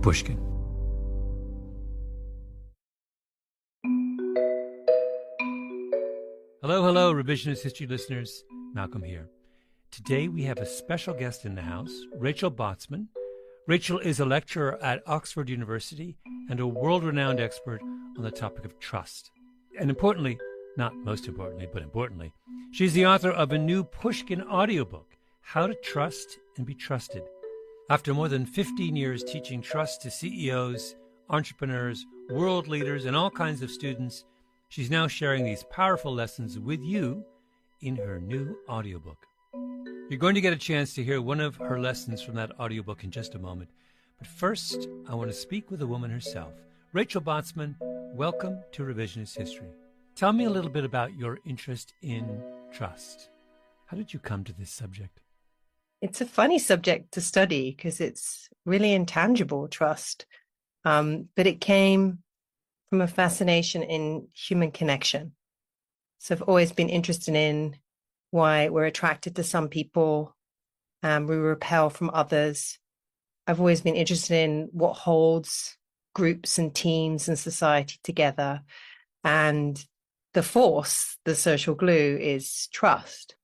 Pushkin. Hello, Revisionist History listeners. Malcolm here. Today we have a special guest in the house, Rachel Botsman. Rachel is a lecturer at Oxford University and a world-renowned expert on the topic of trust. And importantly, not most importantly, but importantly, she's the author of a new Pushkin audiobook, How to Trust and Be Trusted. After more than 15 years teaching trust to CEOs, entrepreneurs, world leaders, and all kinds of students, she's now sharing these powerful lessons with you in her new audiobook. You're going to get a chance to hear one of her lessons from that audiobook in just a moment. But first, I want to speak with the woman herself. Rachel Botsman, welcome to Revisionist History. Tell me a little bit about your interest in trust. How did you come to this subject? It's a funny subject to study because it's really intangible, trust. But it came from a fascination in human connection. So I've always been interested in why we're attracted to some people and we repel from others. I've always been interested in what holds groups and teams and society together. And the force, the social glue, is trust.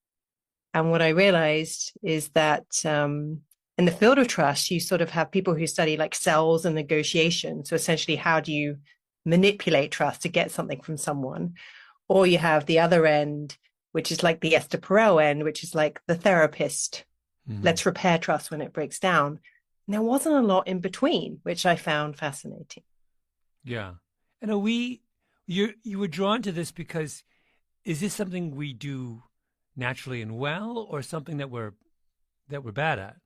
And what I realized is that in the field of trust, you sort of have people who study like cells and negotiation. So essentially, how do you manipulate trust to get something from someone? Or you have the other end, which is like the Esther Perel end, which is like the therapist. Let's repair trust when it breaks down. And there wasn't a lot in between, which I found fascinating. Yeah. And you were drawn to this because, is this something we do naturally and well, or something that we're bad at?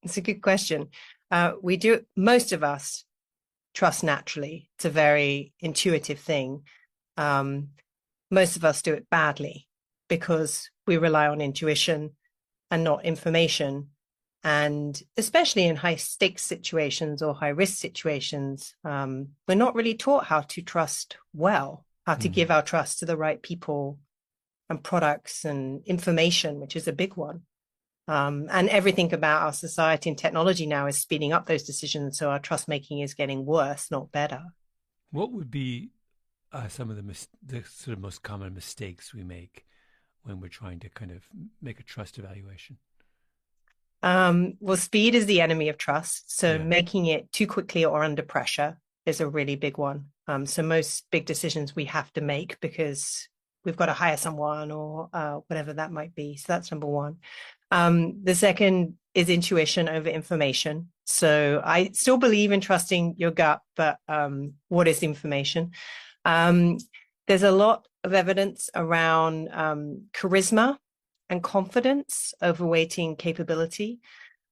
It's a good question. Most of us trust naturally. It's a very intuitive thing. Most of us do it badly because we rely on intuition and not information. And especially in high stakes situations or high risk situations, we're not really taught how to trust well, how to give our trust to the right people and products and information, which is a big one. And everything about our society and technology now is speeding up those decisions. So our trust making is getting worse, not better. What would be some of the sort of most common mistakes we make when we're trying to kind of make a trust evaluation? Well, speed is the enemy of trust. So making it too quickly or under pressure is a really big one. So most big decisions we have to make because we've got to hire someone or whatever that might be. So that's number one. The second is intuition over information. So I still believe in trusting your gut, but what is information? There's a lot of evidence around charisma and confidence overweighting capability.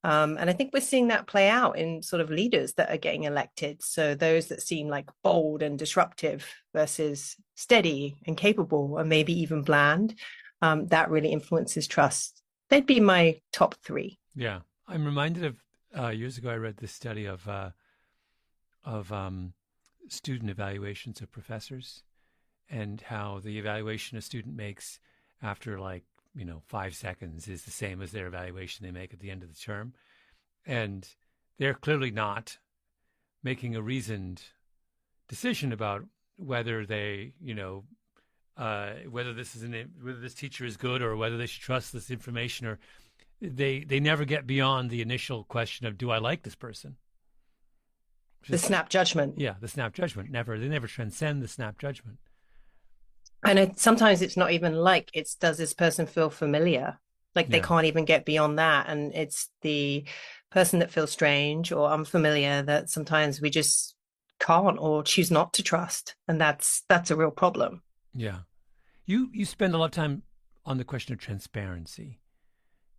And I think we're seeing that play out in sort of leaders that are getting elected. So those that seem like bold and disruptive versus steady and capable and maybe even bland, that really influences trust. They'd be my top three. Yeah. I'm reminded of years ago, I read this study of student evaluations of professors and how the evaluation a student makes after 5 seconds is the same as their evaluation they make at the end of the term. And they're clearly not making a reasoned decision about whether they, whether this teacher is good or whether they should trust this information, or they never get beyond the initial question of, do I like this person? The snap judgment. Yeah, the snap judgment. They never transcend the snap judgment. And sometimes it's not even does this person feel familiar? They can't even get beyond that. And it's the person that feels strange or unfamiliar that sometimes we just can't or choose not to trust. And that's a real problem. Yeah. You spend a lot of time on the question of transparency.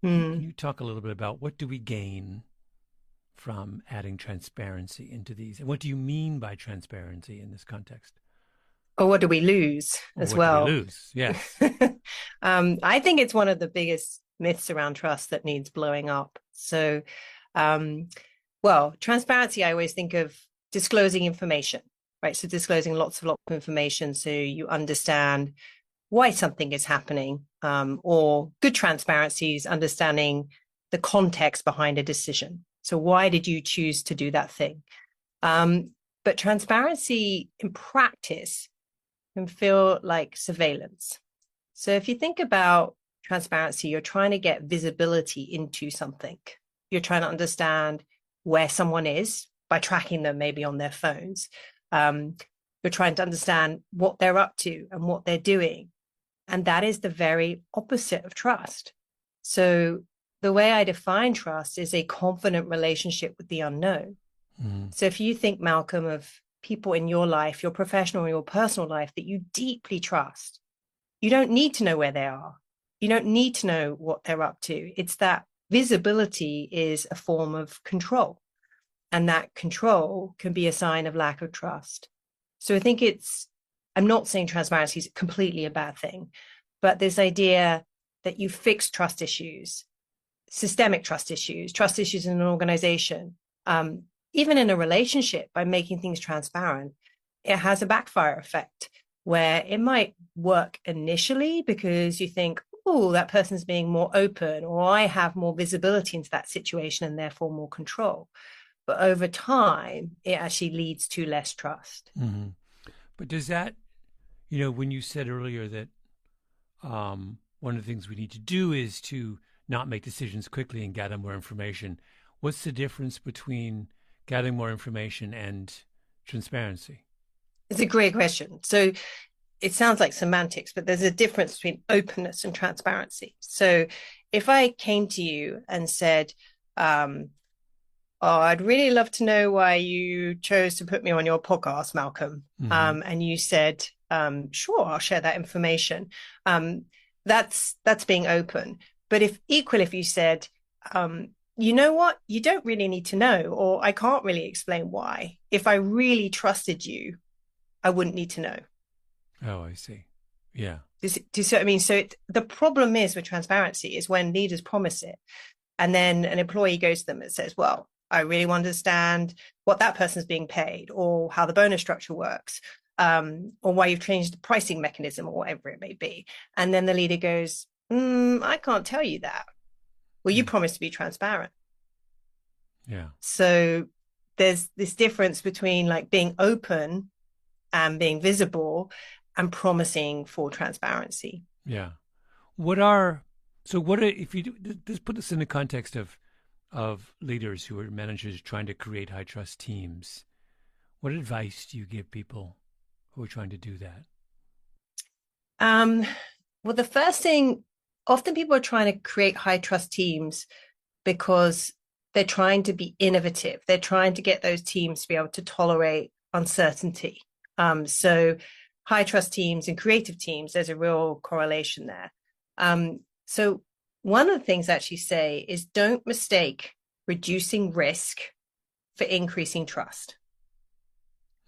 Can you talk a little bit about what do we gain from adding transparency into these? And what do you mean by transparency in this context? Or what do we lose as well? What do we lose? Yes. I think it's one of the biggest myths around trust that needs blowing up. So, transparency, I always think of disclosing information, right? So disclosing lots of information so you understand why something is happening, or good transparency is understanding the context behind a decision. So why did you choose to do that thing? But transparency in practice can feel like surveillance. So if you think about transparency, you're trying to get visibility into something. You're trying to understand where someone is by tracking them maybe on their phones. You're trying to understand what they're up to and what they're doing. And that is the very opposite of trust. So the way I define trust is a confident relationship with the unknown. Mm. So if you think, Malcolm, of people in your life, your professional or your personal life that you deeply trust, you don't need to know where they are. You don't need to know what they're up to. It's that visibility is a form of control. And that control can be a sign of lack of trust. So I think I'm not saying transparency is completely a bad thing, but this idea that you fix trust issues, systemic trust issues in an organization, even in a relationship, by making things transparent, it has a backfire effect where it might work initially because you think, oh, that person's being more open, or I have more visibility into that situation and therefore more control. But over time, it actually leads to less trust. Mm-hmm. But does that, when you said earlier that one of the things we need to do is to not make decisions quickly and gather more information, what's the difference between gathering more information and transparency? It's a great question. So it sounds like semantics, but there's a difference between openness and transparency. So if I came to you and said, I'd really love to know why you chose to put me on your podcast, Malcolm. Mm-hmm. And you said, sure, I'll share that information. That's being open. But if you said, you know what, you don't really need to know, or I can't really explain why. If I really trusted you, I wouldn't need to know. Oh, I see. Yeah. Do you see what I mean? So the problem is with transparency is when leaders promise it, and then an employee goes to them and says, well, I really want to understand what that person's being paid, or how the bonus structure works, or why you've changed the pricing mechanism, or whatever it may be. And then the leader goes, I can't tell you that. Well, you promised to be transparent. Yeah. So there's this difference between like being open and being visible and promising for transparency. Yeah. If you just put this in the context of leaders who are managers trying to create high trust teams, what advice do you give people who are trying to do that? Well, the first thing, often people are trying to create high trust teams because they're trying to be innovative. They're trying to get those teams to be able to tolerate uncertainty. So high trust teams and creative teams, there's a real correlation there. So one of the things I actually say is don't mistake reducing risk for increasing trust.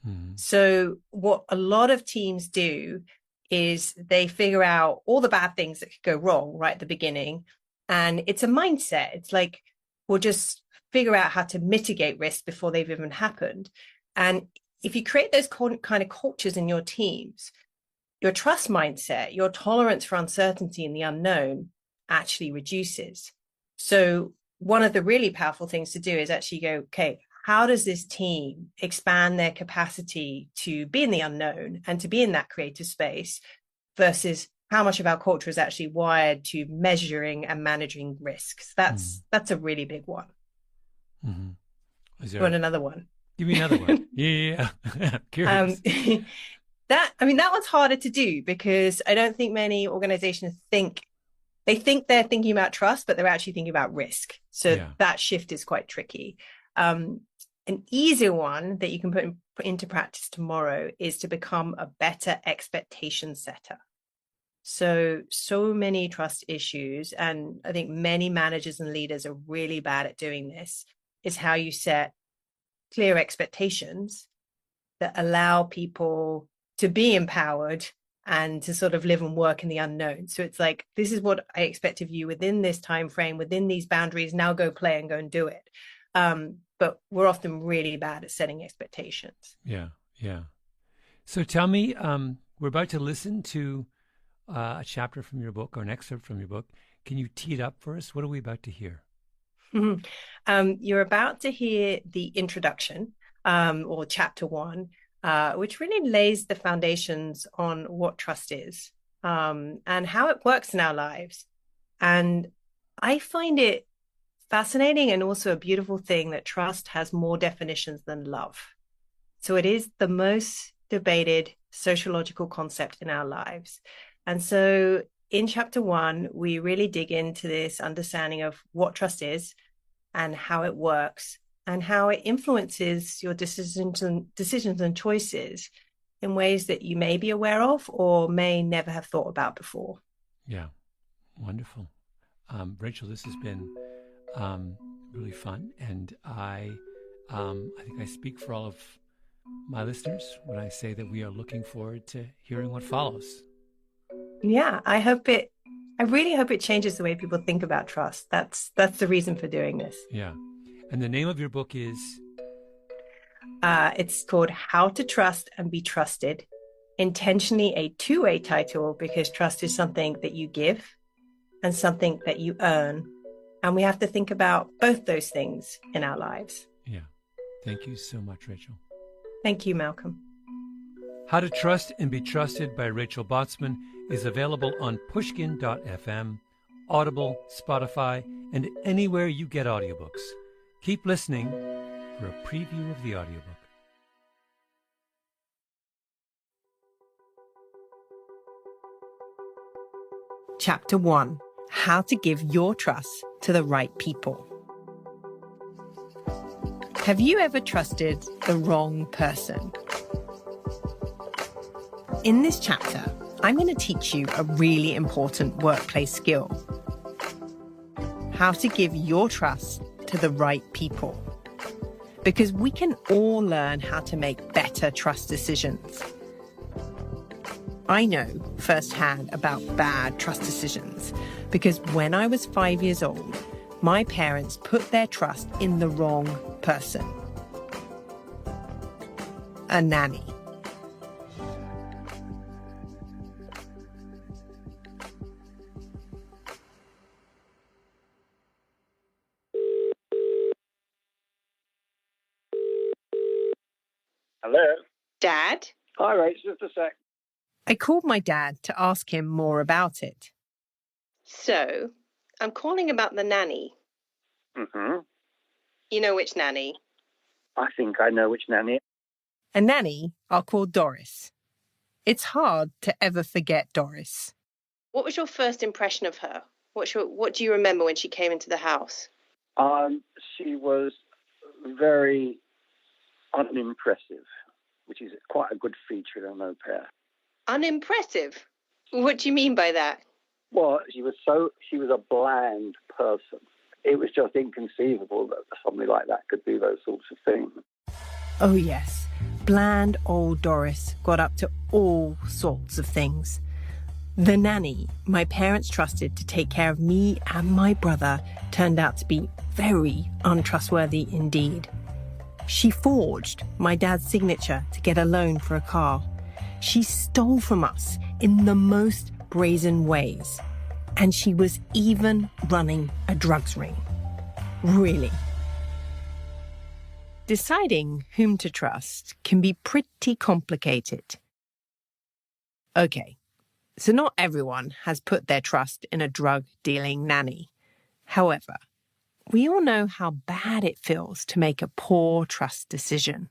Mm-hmm. So what a lot of teams do is they figure out all the bad things that could go wrong right at the beginning. And it's a mindset. It's like, we'll just figure out how to mitigate risk before they've even happened. And if you create those kind of cultures in your teams, your trust mindset, your tolerance for uncertainty and the unknown actually reduces. So one of the really powerful things to do is actually go, okay, how does this team expand their capacity to be in the unknown and to be in that creative space versus how much of our culture is actually wired to measuring and managing risks? That's a really big one. Mm-hmm. You want another one? Give me another one. Yeah. Curious. That one's harder to do because I don't think many organizations think they're thinking about trust, but they're actually thinking about risk. So that shift is quite tricky. An easier one that you can put into practice tomorrow is to become a better expectation setter. So many trust issues, and I think many managers and leaders are really bad at doing this, is how you set clear expectations that allow people to be empowered and to sort of live and work in the unknown. So it's like, this is what I expect of you within this time frame, within these boundaries. Now go play and go and do it. But we're often really bad at setting expectations. Yeah. So tell me, we're about to listen to a chapter from your book or an excerpt from your book. Can you tee it up for us? What are we about to hear? Mhm. You're about to hear the introduction, or chapter one, which really lays the foundations on what trust is, and how it works in our lives. And I find it fascinating and also a beautiful thing that trust has more definitions than love. So it is the most debated sociological concept in our lives. And so in chapter one, we really dig into this understanding of what trust is and how it works and how it influences your decisions and choices in ways that you may be aware of or may never have thought about before. Yeah, wonderful. Rachel, this has been really fun, and I think I speak for all of my listeners when I say that we are looking forward to hearing what follows. Yeah, I really hope it changes the way people think about trust. That's the reason for doing this. Yeah. And the name of your book is? It's called How to Trust and Be Trusted. Intentionally a two-way title because trust is something that you give and something that you earn. And we have to think about both those things in our lives. Yeah. Thank you so much, Rachel. Thank you, Malcolm. How to Trust and Be Trusted by Rachel Botsman is available on Pushkin.fm, Audible, Spotify, and anywhere you get audiobooks. Keep listening for a preview of the audiobook. Chapter 1: How to Give Your Trust to the Right People. Have you ever trusted the wrong person? In this chapter, I'm going to teach you a really important workplace skill: how to give your trust to the right people. Because we can all learn how to make better trust decisions. I know firsthand about bad trust decisions because when I was 5 years old, my parents put their trust in the wrong person. A nanny. Hello? Dad? Hi, Rach, just a sec. I called my dad to ask him more about it. So, I'm calling about the nanny. Mm-hmm. You know which nanny? I think I know which nanny. A nanny I'll call Doris. It's hard to ever forget Doris. What was your first impression of her? What do you remember when she came into the house? She was very unimpressive, which is quite a good feature in an au pair. Unimpressive? What do you mean by that? Well, she was a bland person. It was just inconceivable that somebody like that could do those sorts of things. Oh yes, bland old Doris got up to all sorts of things. The nanny my parents trusted to take care of me and my brother turned out to be very untrustworthy indeed. She forged my dad's signature to get a loan for a car. She stole from us in the most brazen ways. And she was even running a drugs ring. Really. Deciding whom to trust can be pretty complicated. Okay, so not everyone has put their trust in a drug-dealing nanny. However, we all know how bad it feels to make a poor trust decision.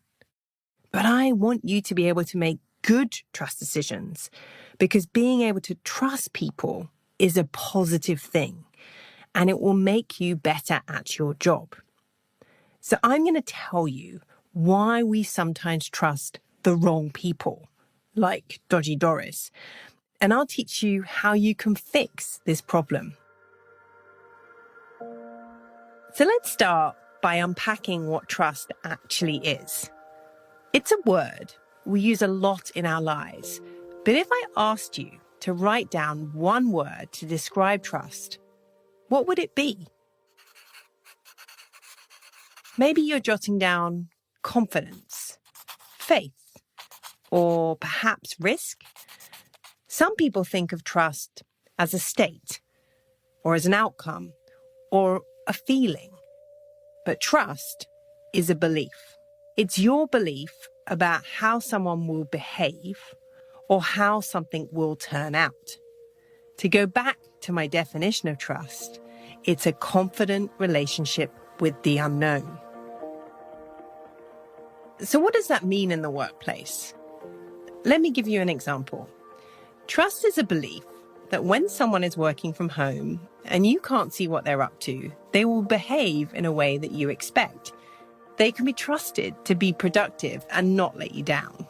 But I want you to be able to make good trust decisions because being able to trust people is a positive thing and it will make you better at your job. So I'm going to tell you why we sometimes trust the wrong people, like Dodgy Doris, and I'll teach you how you can fix this problem. So let's start by unpacking what trust actually is. It's a word we use a lot in our lives, but if I asked you to write down one word to describe trust, what would it be? Maybe you're jotting down confidence, faith, or perhaps risk. Some people think of trust as a state, or as an outcome, or a feeling. But trust is a belief. It's your belief about how someone will behave or how something will turn out. To go back to my definition of trust, it's a confident relationship with the unknown. So what does that mean in the workplace? Let me give you an example. Trust is a belief that when someone is working from home and you can't see what they're up to, they will behave in a way that you expect. They can be trusted to be productive and not let you down.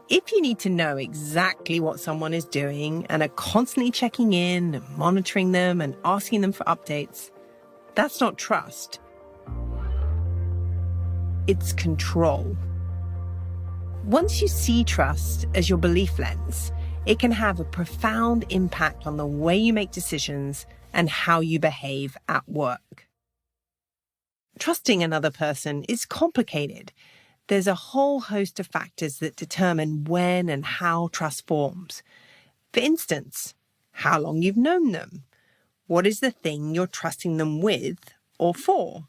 If you need to know exactly what someone is doing and are constantly checking in and monitoring them and asking them for updates, that's not trust. It's control. Once you see trust as your belief lens, it can have a profound impact on the way you make decisions and how you behave at work. Trusting another person is complicated. There's a whole host of factors that determine when and how trust forms. For instance, how long you've known them, what is the thing you're trusting them with or for,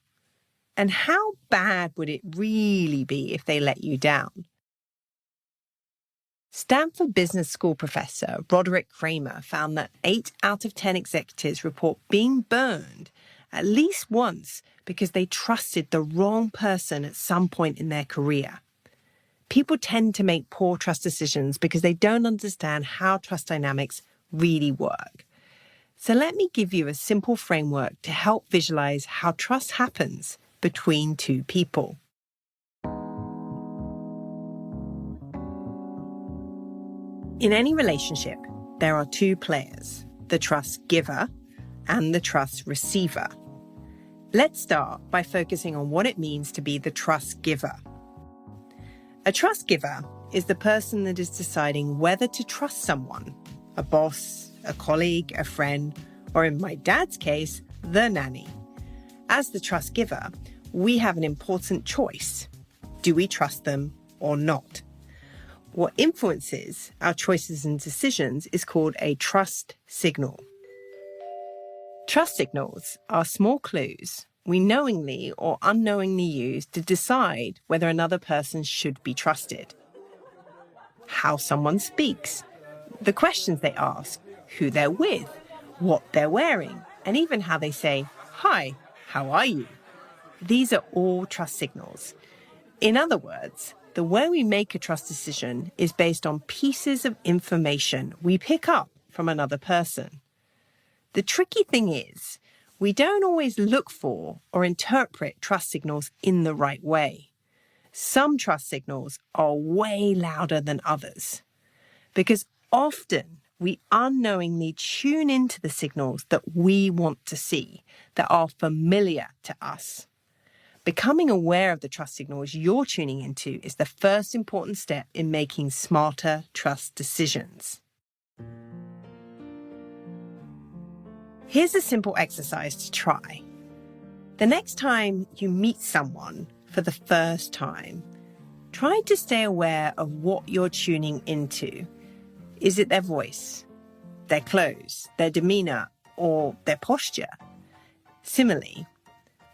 and how bad would it really be if they let you down? Stanford Business School professor Roderick Kramer found that 8 out of 10 executives report being burned at least once because they trusted the wrong person at some point in their career. People tend to make poor trust decisions because they don't understand how trust dynamics really work. So let me give you a simple framework to help visualize how trust happens between two people. In any relationship, there are two players, the trust giver and the trust receiver. Let's start by focusing on what it means to be the trust giver. A trust giver is the person that is deciding whether to trust someone, a boss, a colleague, a friend, or in my dad's case, the nanny. As the trust giver, we have an important choice. Do we trust them or not? What influences our choices and decisions is called a trust signal. Trust signals are small clues we knowingly or unknowingly use to decide whether another person should be trusted. How someone speaks, the questions they ask, who they're with, what they're wearing, and even how they say, "Hi, how are you?" These are all trust signals. In other words, the way we make a trust decision is based on pieces of information we pick up from another person. The tricky thing is, we don't always look for or interpret trust signals in the right way. Some trust signals are way louder than others, because often we unknowingly tune into the signals that we want to see, that are familiar to us. Becoming aware of the trust signals you're tuning into is the first important step in making smarter trust decisions. Here's a simple exercise to try. The next time you meet someone for the first time, try to stay aware of what you're tuning into. Is it their voice, their clothes, their demeanor, or their posture? Similarly,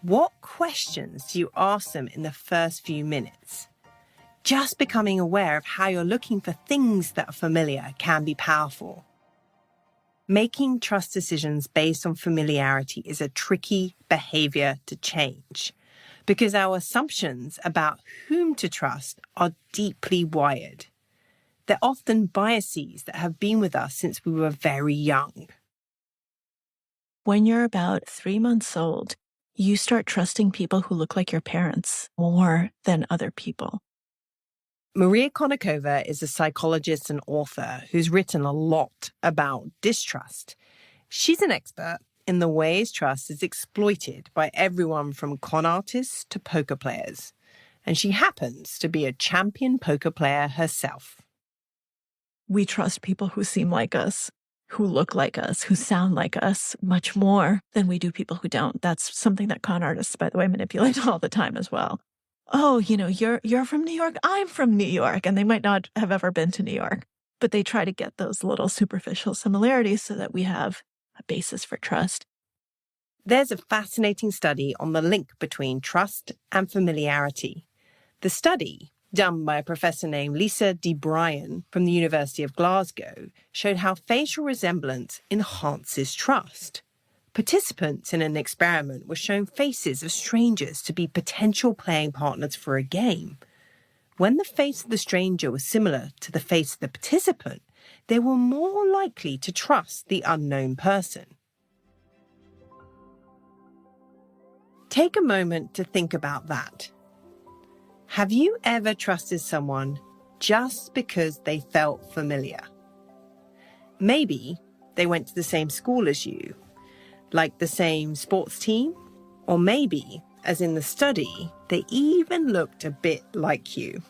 what questions do you ask them in the first few minutes? Just becoming aware of how you're looking for things that are familiar can be powerful. Making trust decisions based on familiarity is a tricky behavior to change because our assumptions about whom to trust are deeply wired. They're often biases that have been with us since we were very young. When you're about 3 months old, you start trusting people who look like your parents more than other people. Maria Konnikova is a psychologist and author who's written a lot about distrust. She's an expert in the ways trust is exploited by everyone from con artists to poker players. And she happens to be a champion poker player herself. We trust people who seem like us, who look like us, who sound like us much more than we do people who don't. That's something that con artists, by the way, manipulate all the time as well. Oh, you're from New York, I'm from New York, and they might not have ever been to New York, but they try to get those little superficial similarities so that we have a basis for trust. There's a fascinating study on the link between trust and familiarity. The study, done by a professor named Lisa D. Bryan from the University of Glasgow, showed how facial resemblance enhances trust. Participants in an experiment were shown faces of strangers to be potential playing partners for a game. When the face of the stranger was similar to the face of the participant, they were more likely to trust the unknown person. Take a moment to think about that. Have you ever trusted someone just because they felt familiar? Maybe they went to the same school as you, like the same sports team, or maybe, as in the study, they even looked a bit like you.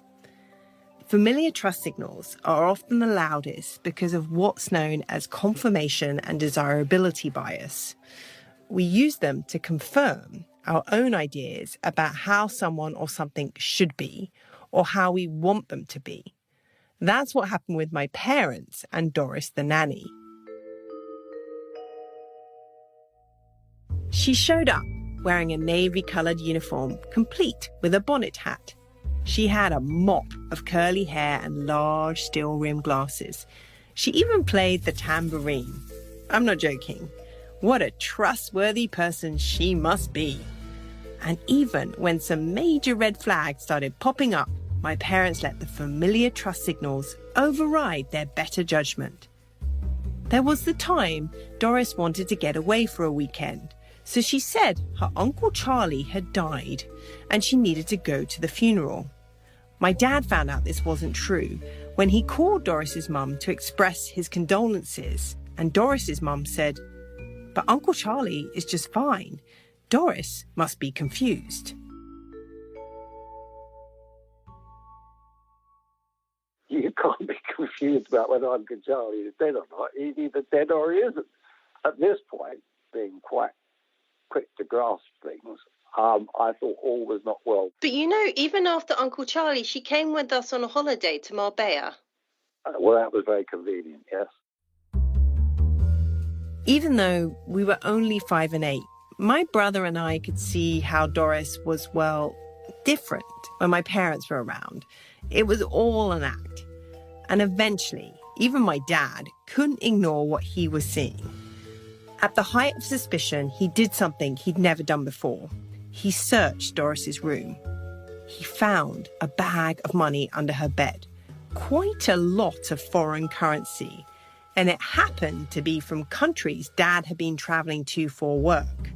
Familiar trust signals are often the loudest because of what's known as confirmation and desirability bias. We use them to confirm our own ideas about how someone or something should be, or how we want them to be. That's what happened with my parents and Doris the nanny. She showed up wearing a navy-coloured uniform, complete with a bonnet hat. She had a mop of curly hair and large steel-rimmed glasses. She even played the tambourine. I'm not joking. What a trustworthy person she must be. And even when some major red flags started popping up, my parents let the familiar trust signals override their better judgment. There was the time Doris wanted to get away for a weekend, so she said her Uncle Charlie had died and she needed to go to the funeral. My dad found out this wasn't true when he called Doris's mum to express his condolences, and Doris's mum said, "But Uncle Charlie is just fine. Doris must be confused." You can't be confused about whether Uncle Charlie is dead or not. He's either dead or he isn't. At this point, being quite quick to grasp things, I thought all was not well. But you know, even after Uncle Charlie, she came with us on a holiday to Marbella. Well, that was very convenient, yes. Even though we were only 5 and 8, my brother and I could see how Doris was, well, different when my parents were around. It was all an act. And eventually, even my dad couldn't ignore what he was seeing. At the height of suspicion, he did something he'd never done before. He searched Doris's room. He found a bag of money under her bed, quite a lot of foreign currency, and it happened to be from countries Dad had been travelling to for work.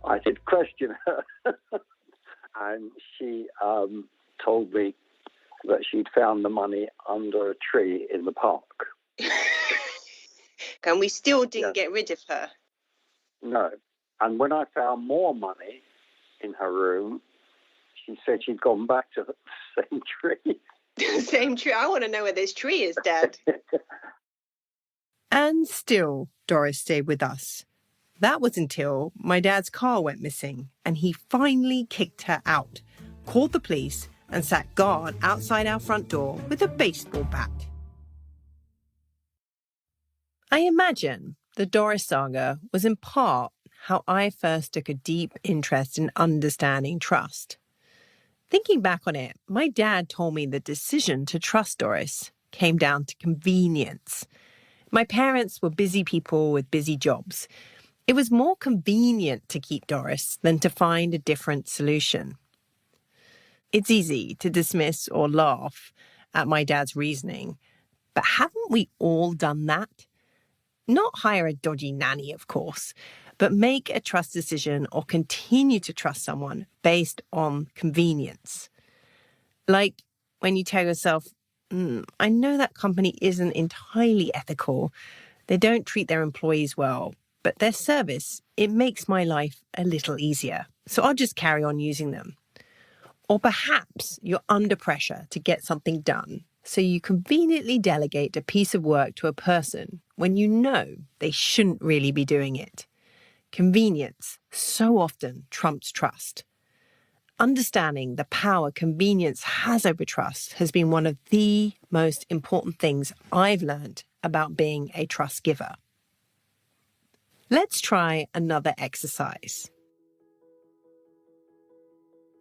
I did question her, and she told me that she'd found the money under a tree in the park. And we still didn't get rid of her. No. And when I found more money in her room, she said she'd gone back to the same tree. Same tree? I want to know where this tree is, Dad. And still, Doris stayed with us. That was until my dad's car went missing and he finally kicked her out, called the police and sat guard outside our front door with a baseball bat. I imagine the Doris saga was in part how I first took a deep interest in understanding trust. Thinking back on it, my dad told me the decision to trust Doris came down to convenience. My parents were busy people with busy jobs. It was more convenient to keep Doris than to find a different solution. It's easy to dismiss or laugh at my dad's reasoning, but haven't we all done that? Not hire a dodgy nanny, of course, but make a trust decision or continue to trust someone based on convenience. Like when you tell yourself, I know that company isn't entirely ethical. They don't treat their employees well, but their service, it makes my life a little easier. So I'll just carry on using them. Or perhaps you're under pressure to get something done, so you conveniently delegate a piece of work to a person when you know they shouldn't really be doing it. Convenience so often trumps trust. Understanding the power convenience has over trust has been one of the most important things I've learned about being a trust giver. Let's try another exercise.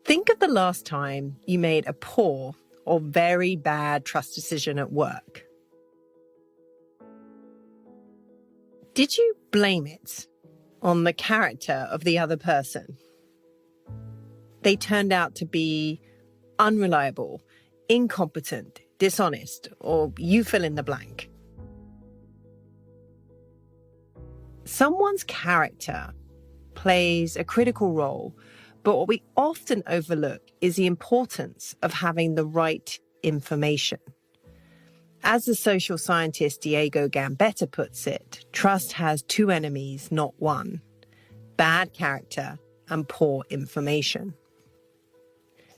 Think of the last time you made a poor or very bad trust decision at work. Did you blame it on the character of the other person? They turned out to be unreliable, incompetent, dishonest, or you fill in the blank. Someone's character plays a critical role, but what we often overlook is the importance of having the right information. As the social scientist Diego Gambetta puts it, trust has two enemies, not one: bad character and poor information.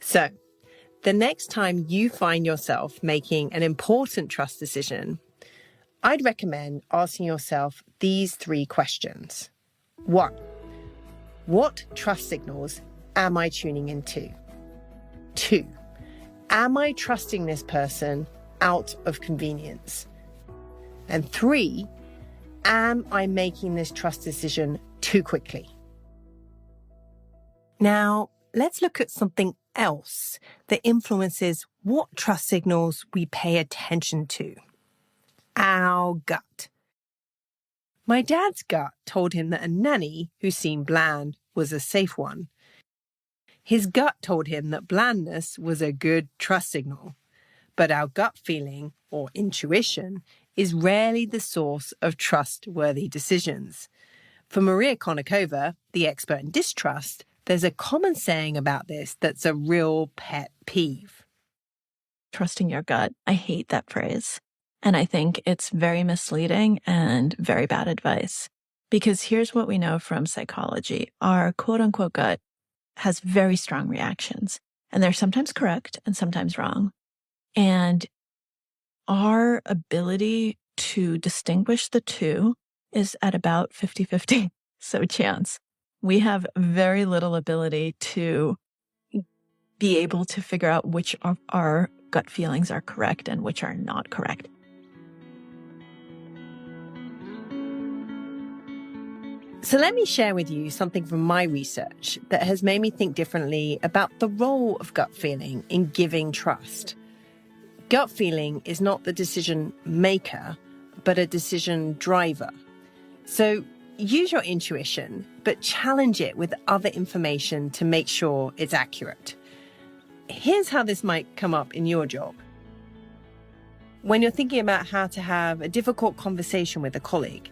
So, the next time you find yourself making an important trust decision, I'd recommend asking yourself these three questions. 1. What trust signals am I tuning into? 2. Am I trusting this person out of convenience? And 3, am I making this trust decision too quickly? Now, let's look at something else that influences what trust signals we pay attention to. Our gut. My dad's gut told him that a nanny who seemed bland was a safe one. His gut told him that blandness was a good trust signal. But our gut feeling, or intuition, is rarely the source of trustworthy decisions. For Maria Konnikova, the expert in distrust, there's a common saying about this that's a real pet peeve. Trusting your gut. I hate that phrase. And I think it's very misleading and very bad advice. Because here's what we know from psychology. Our quote-unquote gut has very strong reactions. And they're sometimes correct and sometimes wrong. And our ability to distinguish the two is at about 50-50. So chance. We have very little ability to be able to figure out which of our gut feelings are correct and which are not correct. So let me share with you something from my research that has made me think differently about the role of gut feeling in giving trust. Gut feeling is not the decision maker, but a decision driver. So use your intuition, but challenge it with other information to make sure it's accurate. Here's how this might come up in your job. When you're thinking about how to have a difficult conversation with a colleague,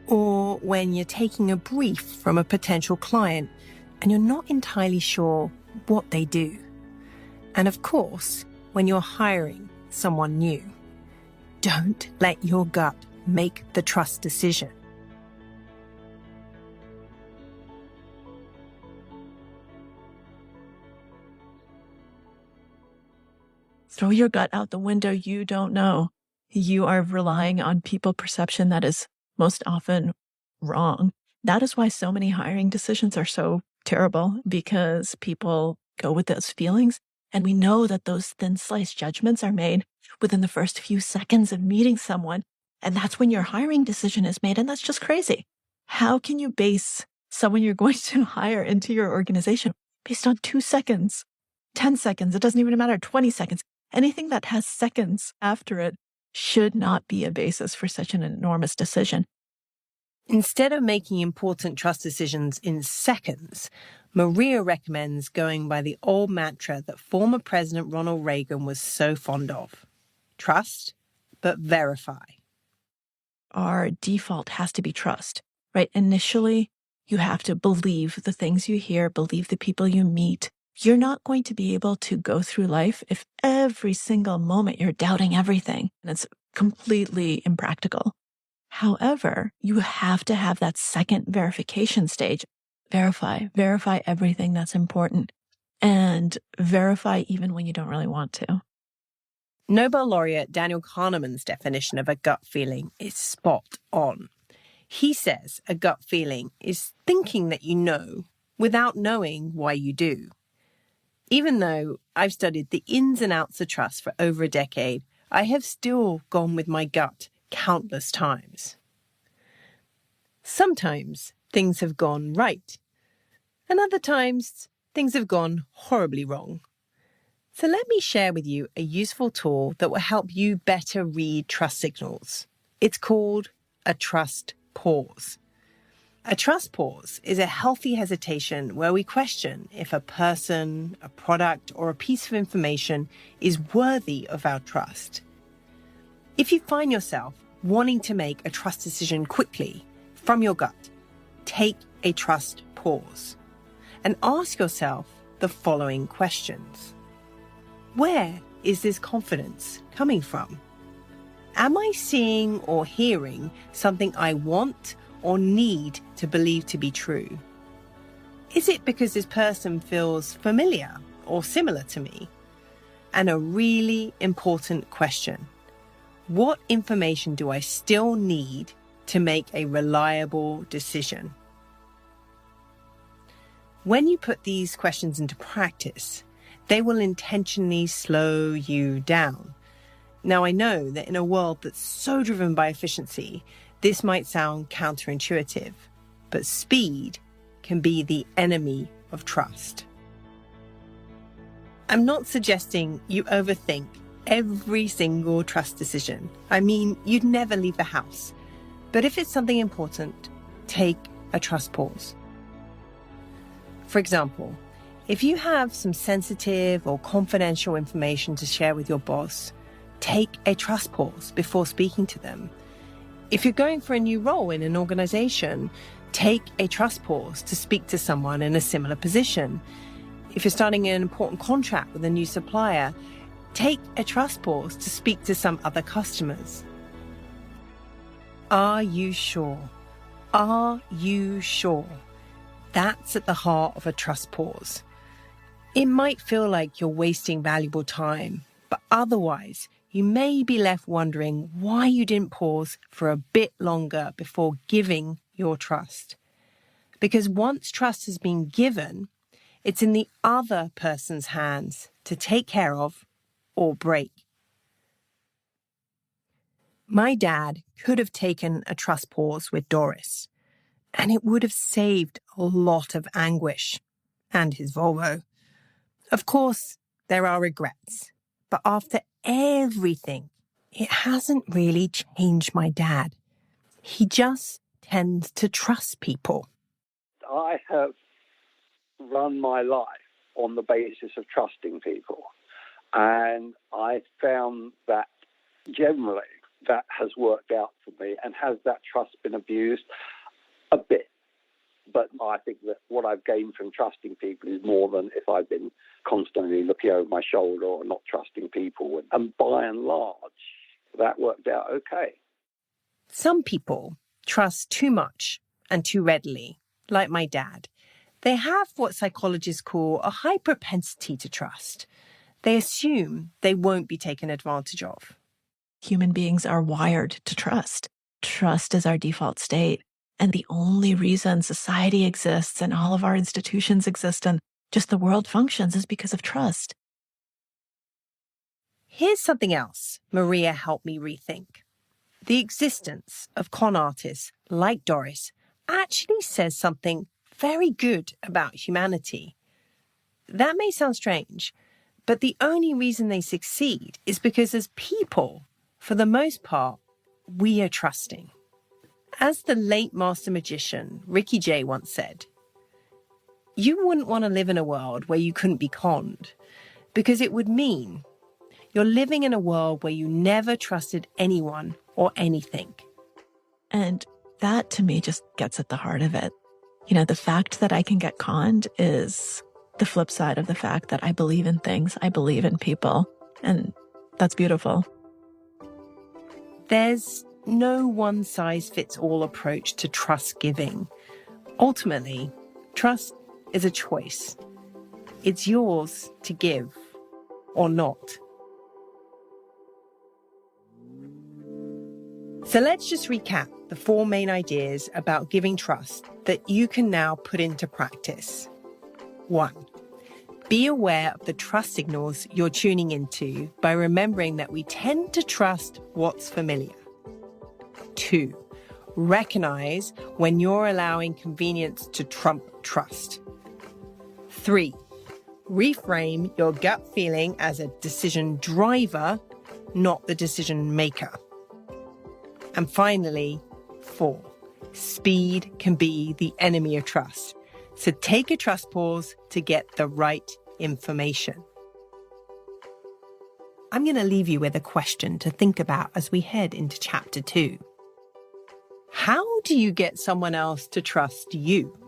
or when you're taking a brief from a potential client and you're not entirely sure what they do. And of course, when you're hiring someone new, don't let your gut make the trust decision. Throw your gut out the window. You don't know. You are relying on people perception that is most often wrong. That is why so many hiring decisions are so terrible, because people go with those feelings. And we know that those thin sliced judgments are made within the first few seconds of meeting someone. And that's when your hiring decision is made. And that's just crazy. How can you base someone you're going to hire into your organization based on 2 seconds, 10 seconds? It doesn't even matter, 20 seconds. Anything that has seconds after it should not be a basis for such an enormous decision. Instead of making important trust decisions in seconds, Maria recommends going by the old mantra that former President Ronald Reagan was so fond of. Trust, but verify. Our default has to be trust, right? Initially, you have to believe the things you hear, believe the people you meet. You're not going to be able to go through life if every single moment you're doubting everything, and it's completely impractical. However, you have to have that second verification stage. Verify everything that's important, and verify even when you don't really want to. Nobel laureate Daniel Kahneman's definition of a gut feeling is spot on. He says a gut feeling is thinking that you know without knowing why you do. Even though I've studied the ins and outs of trust for over a decade, I have still gone with my gut countless times. Sometimes things have gone right, and other times things have gone horribly wrong. So let me share with you a useful tool that will help you better read trust signals. It's called a trust pause. A trust pause is a healthy hesitation where we question if a person, a product, or a piece of information is worthy of our trust. If you find yourself wanting to make a trust decision quickly from your gut, take a trust pause and ask yourself the following questions. Where is this confidence coming from? Am I seeing or hearing something I want or need to believe to be true? Is it because this person feels familiar or similar to me? And a really important question: what information do I still need to make a reliable decision? When you put these questions into practice, they will intentionally slow you down. Now, I know that in a world that's so driven by efficiency, this might sound counterintuitive, but speed can be the enemy of trust. I'm not suggesting you overthink every single trust decision. I mean, you'd never leave the house. But if it's something important, take a trust pause. For example, if you have some sensitive or confidential information to share with your boss, take a trust pause before speaking to them. If you're going for a new role in an organization, take a trust pause to speak to someone in a similar position. If you're starting an important contract with a new supplier, take a trust pause to speak to some other customers. Are you sure? Are you sure? That's at the heart of a trust pause. It might feel like you're wasting valuable time, but otherwise, you may be left wondering why you didn't pause for a bit longer before giving your trust. Because once trust has been given, it's in the other person's hands to take care of or break. My dad could have taken a trust pause with Doris, and it would have saved a lot of anguish and his Volvo. Of course, there are regrets, but after everything, it hasn't really changed my dad. He just tends to trust people. I have run my life on the basis of trusting people. And I found that generally that has worked out for me. And has that trust been abused? A bit. But I think that what I've gained from trusting people is more than if I've been constantly looking over my shoulder or not trusting people. And by and large, that worked out okay. Some people trust too much and too readily, like my dad. They have what psychologists call a high propensity to trust. They assume they won't be taken advantage of. Human beings are wired to trust. Trust is our default state. And the only reason society exists and all of our institutions exist and just the world functions is because of trust. Here's something else Maria helped me rethink. The existence of con artists like Doris actually says something very good about humanity. That may sound strange, but the only reason they succeed is because as people, for the most part, we are trusting. As the late master magician Ricky Jay once said, you wouldn't want to live in a world where you couldn't be conned, because it would mean you're living in a world where you never trusted anyone or anything. And that, to me, just gets at the heart of it. You know, the fact that I can get conned is the flip side of the fact that I believe in things, I believe in people, and that's beautiful. There's no one-size-fits-all approach to trust giving. Ultimately, trust is a choice. It's yours to give or not. So let's just recap the 4 main ideas about giving trust that you can now put into practice. 1. Be aware of the trust signals you're tuning into by remembering that we tend to trust what's familiar. 2. Recognize when you're allowing convenience to trump trust. 3. Reframe your gut feeling as a decision driver, not the decision maker. And finally, 4. Speed can be the enemy of trust. So take a trust pause to get the right information. I'm going to leave you with a question to think about as we head into chapter 2. How do you get someone else to trust you?